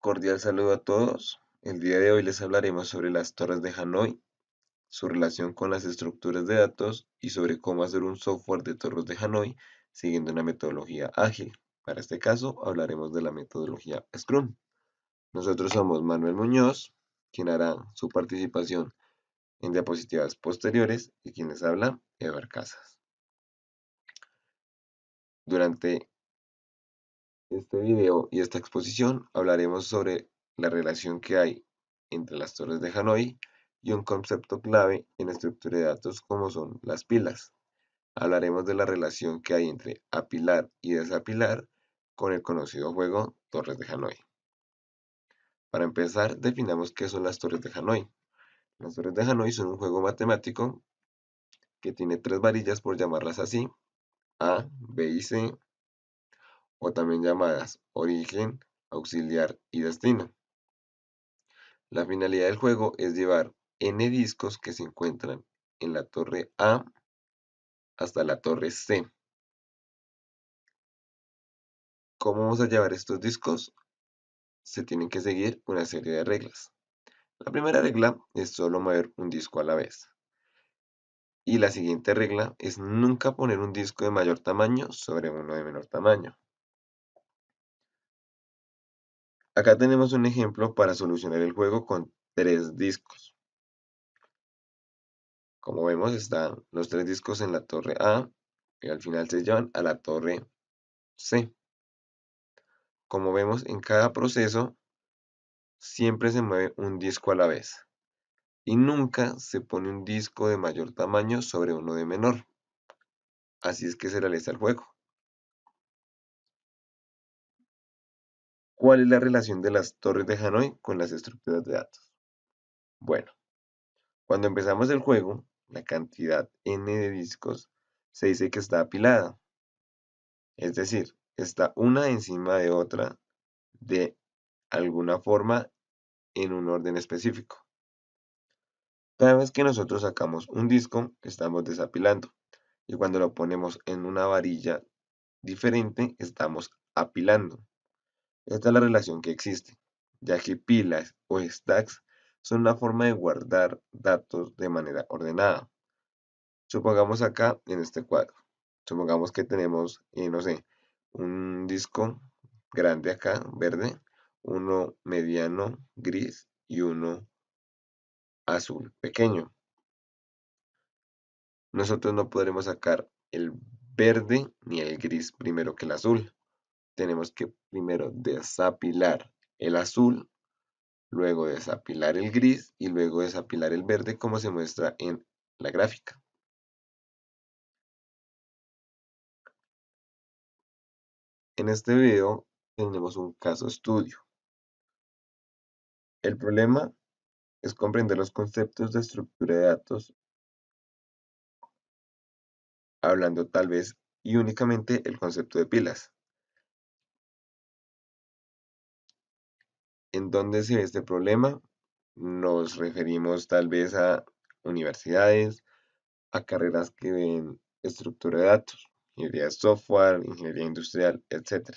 Cordial saludo a todos. El día de hoy les hablaremos sobre las torres de Hanoi, su relación con las estructuras de datos y sobre cómo hacer un software de torres de Hanoi siguiendo una metodología ágil. Para este caso hablaremos de la metodología Scrum. Nosotros somos Manuel Muñoz, quien hará su participación en diapositivas posteriores y quien les habla, Ever Casas. Durante este video y esta exposición hablaremos sobre la relación que hay entre las torres de Hanoi y un concepto clave en la estructura de datos como son las pilas. Hablaremos de la relación que hay entre apilar y desapilar con el conocido juego Torres de Hanoi. Para empezar, definamos qué son las torres de Hanoi. Las torres de Hanoi son un juego matemático que tiene tres varillas, por llamarlas así, A, B y C, o también llamadas origen, auxiliar y destino. La finalidad del juego es llevar n discos que se encuentran en la torre A hasta la torre C. ¿Cómo vamos a llevar estos discos? Se tienen que seguir una serie de reglas. La primera regla es solo mover un disco a la vez. Y la siguiente regla es nunca poner un disco de mayor tamaño sobre uno de menor tamaño. Acá tenemos un ejemplo para solucionar el juego con tres discos. Como vemos, están los tres discos en la torre A y al final se llevan a la torre C. Como vemos, en cada proceso siempre se mueve un disco a la vez y nunca se pone un disco de mayor tamaño sobre uno de menor. Así es que se realiza el juego. ¿Cuál es la relación de las torres de Hanoi con las estructuras de datos? Bueno, cuando empezamos el juego, la cantidad n de discos se dice que está apilada, es decir, está una encima de otra de alguna forma en un orden específico. Cada vez que nosotros sacamos un disco, estamos desapilando. Y cuando lo ponemos en una varilla diferente, estamos apilando. Esta es la relación que existe, ya que pilas o stacks son una forma de guardar datos de manera ordenada. Supongamos acá en este cuadro, supongamos que tenemos, no sé, un disco grande acá, verde, uno mediano, gris y uno azul, pequeño. Nosotros no podremos sacar el verde ni el gris primero que el azul. Tenemos que primero desapilar el azul, luego desapilar el gris y luego desapilar el verde como se muestra en la gráfica. En este video tenemos un caso estudio. El problema es comprender los conceptos de estructura de datos, hablando tal vez y únicamente el concepto de pilas. ¿En dónde se ve este problema? Nos referimos tal vez a universidades, a carreras que ven estructura de datos, ingeniería de software, ingeniería industrial, etc.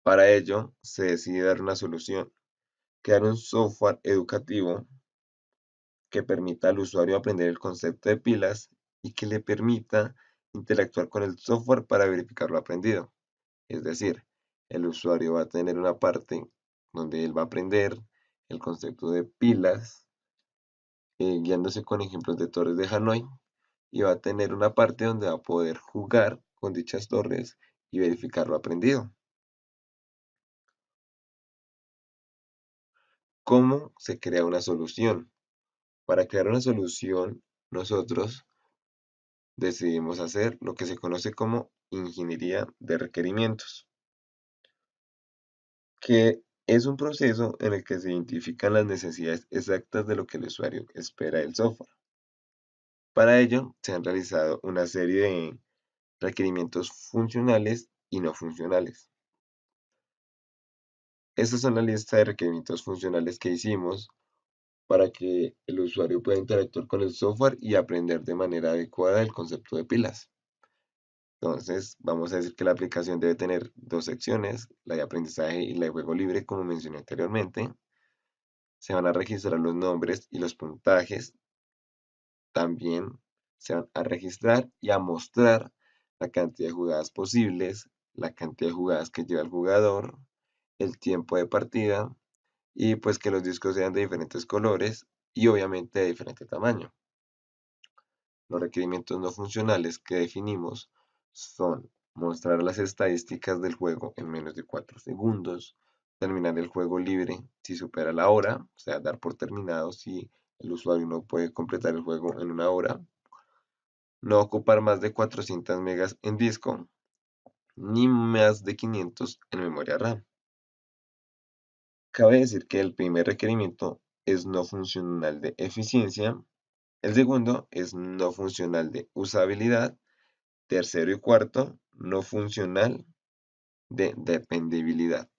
Para ello, se decide dar una solución, crear un software educativo que permita al usuario aprender el concepto de pilas y que le permita interactuar con el software para verificar lo aprendido. Es decir, el usuario va a tener una parte donde él va a aprender el concepto de pilas, guiándose con ejemplos de torres de Hanoi, y va a tener una parte donde va a poder jugar con dichas torres y verificar lo aprendido. ¿Cómo se crea una solución? Para crear una solución, nosotros decidimos hacer lo que se conoce como ingeniería de requerimientos, que es un proceso en el que se identifican las necesidades exactas de lo que el usuario espera del software. Para ello, se han realizado una serie de requerimientos funcionales y no funcionales. Estas son la lista de requerimientos funcionales que hicimos para que el usuario pueda interactuar con el software y aprender de manera adecuada el concepto de pilas. Entonces, vamos a decir que la aplicación debe tener dos secciones, la de aprendizaje y la de juego libre, como mencioné anteriormente. Se van a registrar los nombres y los puntajes. También se van a registrar y a mostrar la cantidad de jugadas posibles, la cantidad de jugadas que lleva el jugador, el tiempo de partida y pues que los discos sean de diferentes colores y obviamente de diferente tamaño. Los requerimientos no funcionales que definimos son mostrar las estadísticas del juego en menos de 4 segundos, terminar el juego libre si supera la hora, o sea, dar por terminado si el usuario no puede completar el juego en una hora, no ocupar más de 400 megas en disco, ni más de 500 en memoria RAM. Cabe decir que el primer requerimiento es no funcional de eficiencia, el segundo es no funcional de usabilidad, tercero y cuarto, no funcional de dependibilidad.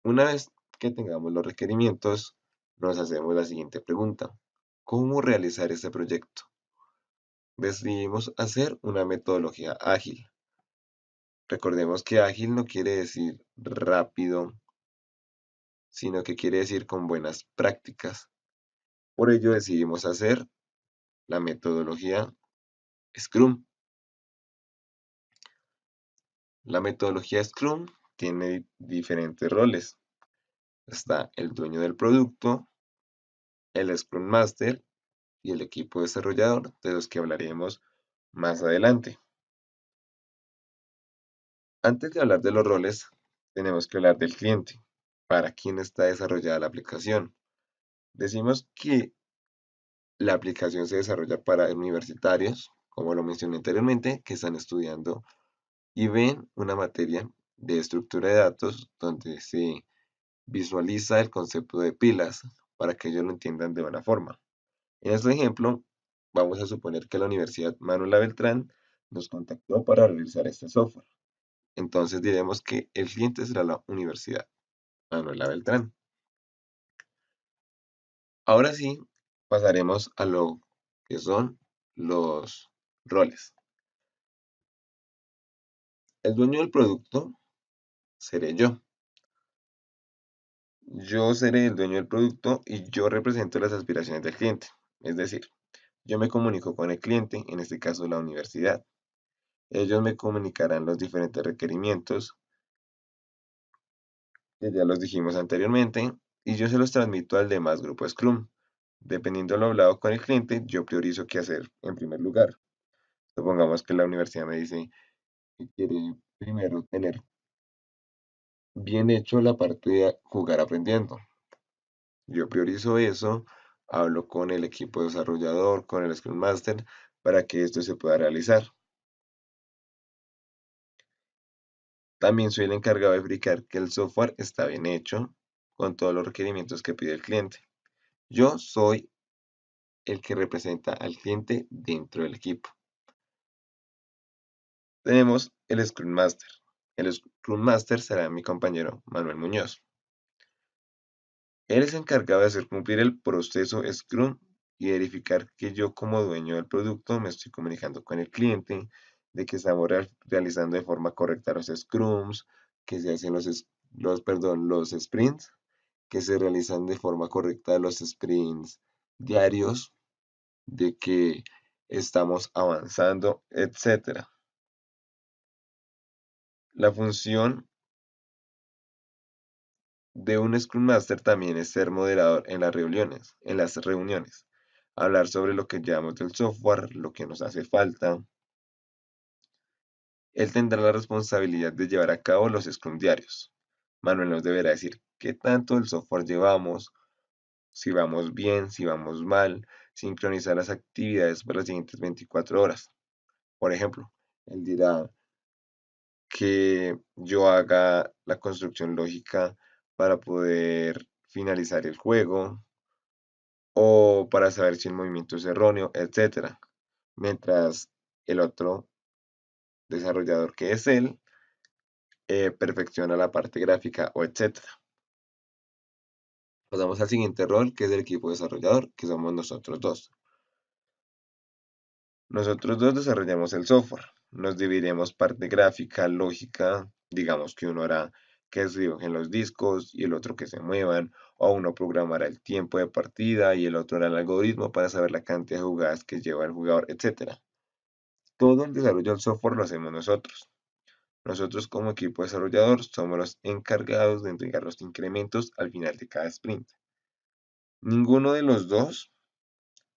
Una vez que tengamos los requerimientos, nos hacemos la siguiente pregunta. ¿Cómo realizar este proyecto? Decidimos hacer una metodología ágil. Recordemos que ágil no quiere decir rápido, sino que quiere decir con buenas prácticas. Por ello decidimos hacer la metodología Scrum. La metodología Scrum tiene diferentes roles. Está el dueño del producto, el Scrum Master y el equipo desarrollador, de los que hablaremos más adelante. Antes de hablar de los roles, tenemos que hablar del cliente, para quién está desarrollada la aplicación. Decimos que la aplicación se desarrolla para universitarios, como lo mencioné anteriormente, que están estudiando y ven una materia de estructura de datos donde se visualiza el concepto de pilas para que ellos lo entiendan de buena forma. En este ejemplo, vamos a suponer que la Universidad Manuela Beltrán nos contactó para realizar este software. Entonces diremos que el cliente será la Universidad Manuela Beltrán. Ahora sí, pasaremos a lo que son los roles. El dueño del producto seré yo. Yo seré el dueño del producto y yo represento las aspiraciones del cliente. Es decir, yo me comunico con el cliente, en este caso la universidad. Ellos me comunicarán los diferentes requerimientos, que ya los dijimos anteriormente, y yo se los transmito al demás grupo Scrum. Dependiendo de lo hablado con el cliente, yo priorizo qué hacer en primer lugar. Supongamos que la universidad me dice que quiere primero tener bien hecho la parte de jugar aprendiendo. Yo priorizo eso, hablo con el equipo desarrollador, con el Scrum Master, para que esto se pueda realizar. También soy el encargado de verificar que el software está bien hecho, con todos los requerimientos que pide el cliente. Yo soy el que representa al cliente dentro del equipo. Tenemos el Scrum Master. El Scrum Master será mi compañero Manuel Muñoz. Él es encargado de hacer cumplir el proceso Scrum y verificar que yo como dueño del producto me estoy comunicando con el cliente, de que estamos realizando de forma correcta los Scrums, que se hacen los sprints, que se realizan de forma correcta los sprints diarios, de que estamos avanzando, etcétera. La función de un Scrum Master también es ser moderador en las reuniones, hablar sobre lo que llevamos del software, lo que nos hace falta. Él tendrá la responsabilidad de llevar a cabo los Scrum diarios. Manuel nos deberá decir qué tanto del software llevamos, si vamos bien, si vamos mal, sincronizar las actividades por las siguientes 24 horas. Por ejemplo, él dirá que yo haga la construcción lógica para poder finalizar el juego o para saber si el movimiento es erróneo, etcétera. Mientras el otro desarrollador que es él perfecciona la parte gráfica o etcétera. Pasamos al siguiente rol que es el equipo desarrollador, que somos nosotros dos. Nosotros dos desarrollamos el software. Nos dividiremos parte gráfica, lógica, digamos que uno hará que se dibujen los discos y el otro que se muevan, o uno programará el tiempo de partida y el otro hará el algoritmo para saber la cantidad de jugadas que lleva el jugador, etcétera. Todo el desarrollo del software lo hacemos nosotros. Nosotros como equipo desarrollador somos los encargados de entregar los incrementos al final de cada sprint. Ninguno de los dos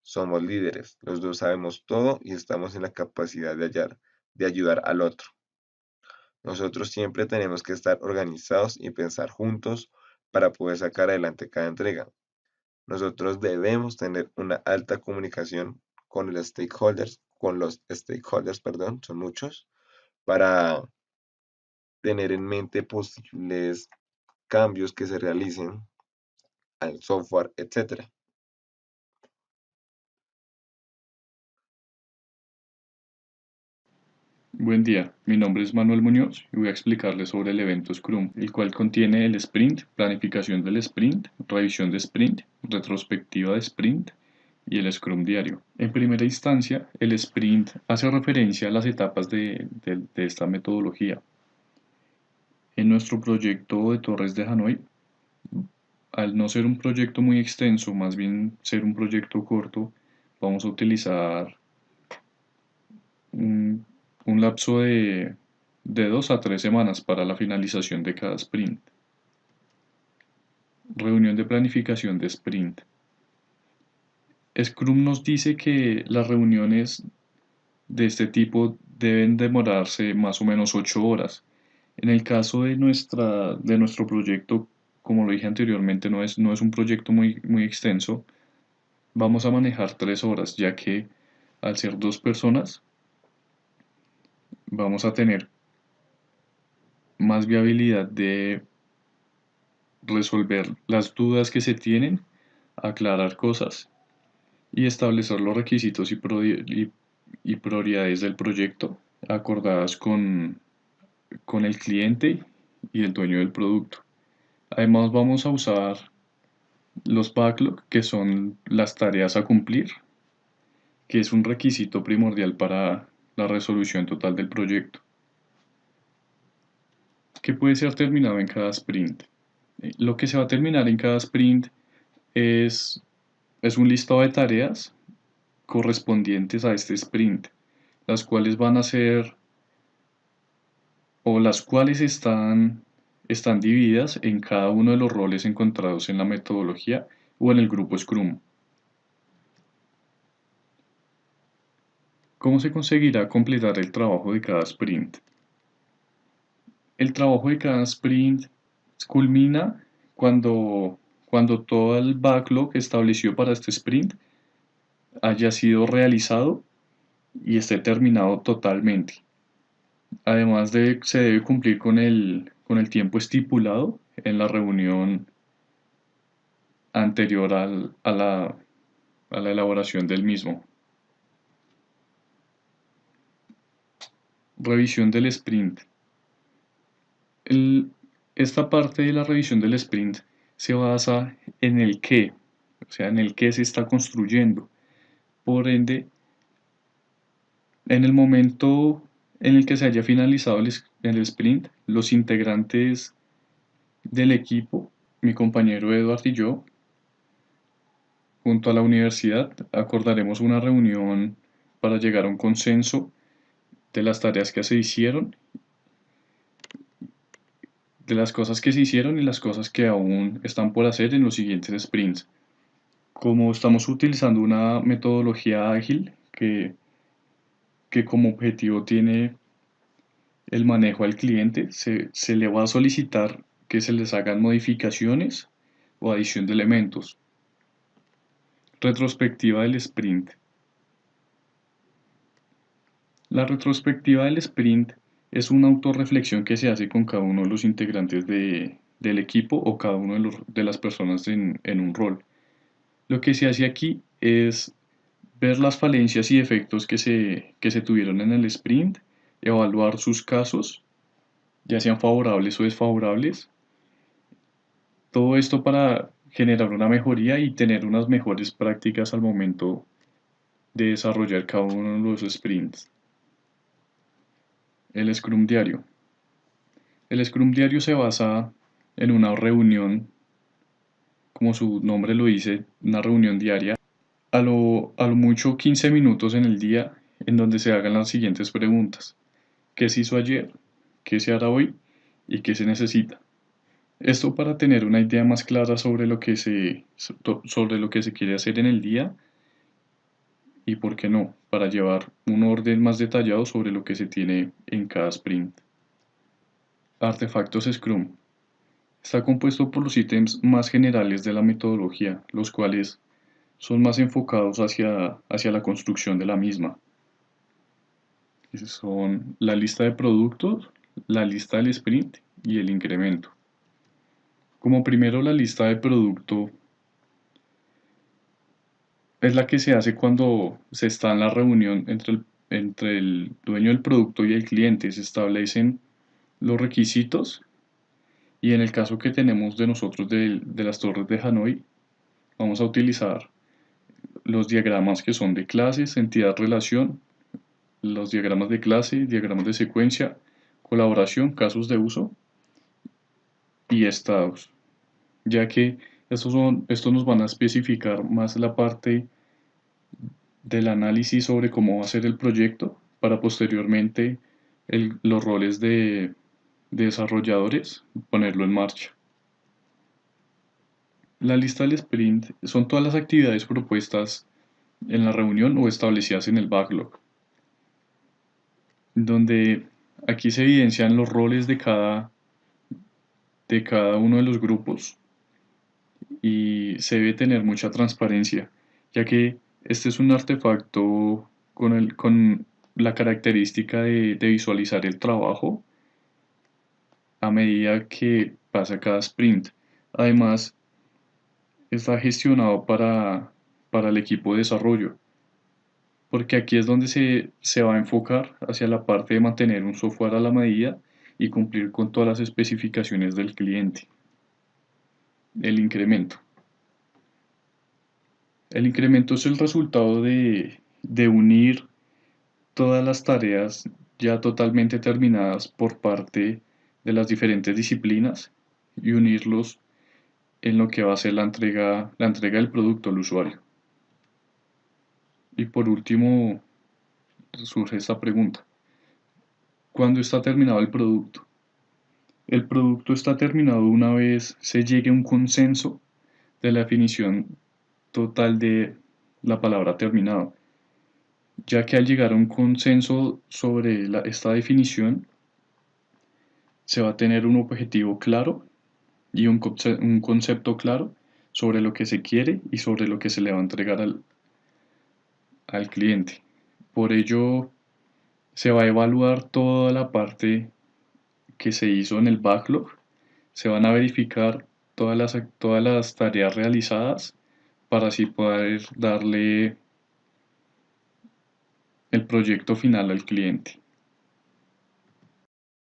somos líderes, los dos sabemos todo y estamos en la capacidad de ayudar al otro. Nosotros siempre tenemos que estar organizados y pensar juntos para poder sacar adelante cada entrega. Nosotros debemos tener una alta comunicación con los stakeholders, perdón, son muchos, para tener en mente posibles cambios que se realicen al software, etcétera. Buen día, mi nombre es Manuel Muñoz y voy a explicarles sobre el evento Scrum, el cual contiene el sprint, planificación del sprint, revisión de sprint, retrospectiva de sprint y el Scrum diario. En primera instancia, el sprint hace referencia a las etapas de esta metodología. En nuestro proyecto de Torres de Hanoi, al no ser un proyecto muy extenso, más bien ser un proyecto corto, vamos a utilizar un, un lapso de 2 a 3 semanas para la finalización de cada sprint. Reunión de planificación de sprint. Scrum nos dice que las reuniones de este tipo deben demorarse más o menos 8 horas. En el caso de nuestro proyecto, como lo dije anteriormente, no es un proyecto muy extenso. Vamos a manejar 3 horas, ya que al ser dos personas, vamos a tener más viabilidad de resolver las dudas que se tienen, aclarar cosas y establecer los requisitos y prioridades del proyecto acordadas con el cliente y el dueño del producto. Además vamos a usar los backlog, que son las tareas a cumplir, que es un requisito primordial para la resolución total del proyecto, que puede ser terminado en cada sprint. Lo que se va a terminar en cada sprint es, es un listado de tareas correspondientes a este sprint, las cuales van a ser o las cuales están divididas en cada uno de los roles encontrados en la metodología o en el grupo Scrum. ¿Cómo se conseguirá completar el trabajo de cada sprint? El trabajo de cada sprint culmina cuando todo el backlog establecido para este sprint haya sido realizado y esté terminado totalmente. Además se debe cumplir con el tiempo estipulado en la reunión anterior a la elaboración del mismo. Revisión del sprint. El- Esta parte de la revisión del sprint se basa en el qué, o sea, en el qué se está construyendo. Por ende, en el momento en el que se haya finalizado el sprint, los integrantes del equipo, mi compañero Eduard y yo, junto a la universidad, acordaremos una reunión para llegar a un consenso de las tareas que se hicieron, de las cosas que se hicieron y las cosas que aún están por hacer en los siguientes sprints. Como estamos utilizando una metodología ágil que como objetivo tiene el manejo al cliente, se le va a solicitar que se les hagan modificaciones o adición de elementos. Retrospectiva del sprint. La retrospectiva del sprint es una autorreflexión que se hace con cada uno de los integrantes del equipo o cada uno de las personas en un rol. Lo que se hace aquí es ver las falencias y defectos que se tuvieron en el sprint, evaluar sus casos, ya sean favorables o desfavorables. Todo esto para generar una mejoría y tener unas mejores prácticas al momento de desarrollar cada uno de los sprints. El Scrum diario. El Scrum diario se basa en una reunión, como su nombre lo dice, una reunión diaria, a lo mucho 15 minutos en el día, en donde se hagan las siguientes preguntas. ¿Qué se hizo ayer? ¿Qué se hará hoy? ¿Y qué se necesita? Esto para tener una idea más clara sobre lo que se quiere hacer en el día y, por qué no, para llevar un orden más detallado sobre lo que se tiene en cada sprint. Artefactos Scrum. Está compuesto por los ítems más generales de la metodología, los cuales son más enfocados hacia la construcción de la misma. Son la lista de productos, la lista del sprint y el incremento. Como primero, la lista de producto es la que se hace cuando se está en la reunión entre el dueño del producto y el cliente. Se establecen los requisitos y en el caso que tenemos de nosotros de las torres de Hanoi, vamos a utilizar los diagramas que son de clases, entidad, relación, los diagramas de clase, diagramas de secuencia, colaboración, casos de uso y estados, ya que estos nos van a especificar más la parte del análisis sobre cómo va a ser el proyecto para posteriormente los roles de desarrolladores ponerlo en marcha. La lista del sprint son todas las actividades propuestas en la reunión o establecidas en el backlog, donde aquí se evidencian los roles de cada uno de los grupos y se debe tener mucha transparencia, ya que este es un artefacto con la característica de visualizar el trabajo a medida que pasa cada sprint. Además, está gestionado para el equipo de desarrollo, porque aquí es donde se va a enfocar hacia la parte de mantener un software a la medida y cumplir con todas las especificaciones del cliente. El incremento. El incremento es el resultado de unir todas las tareas ya totalmente terminadas por parte de las diferentes disciplinas y unirlos en lo que va a ser la entrega del producto al usuario. Y por último, surge esta pregunta. ¿Cuándo está terminado el producto? El producto está terminado una vez se llegue a un consenso de la definición total de la palabra terminado, ya que al llegar a un consenso sobre esta definición, se va a tener un objetivo claro y un concepto claro sobre lo que se quiere y sobre lo que se le va a entregar al cliente. Por ello, se va a evaluar toda la parte que se hizo en el backlog, se van a verificar todas las tareas realizadas para así poder darle el proyecto final al cliente.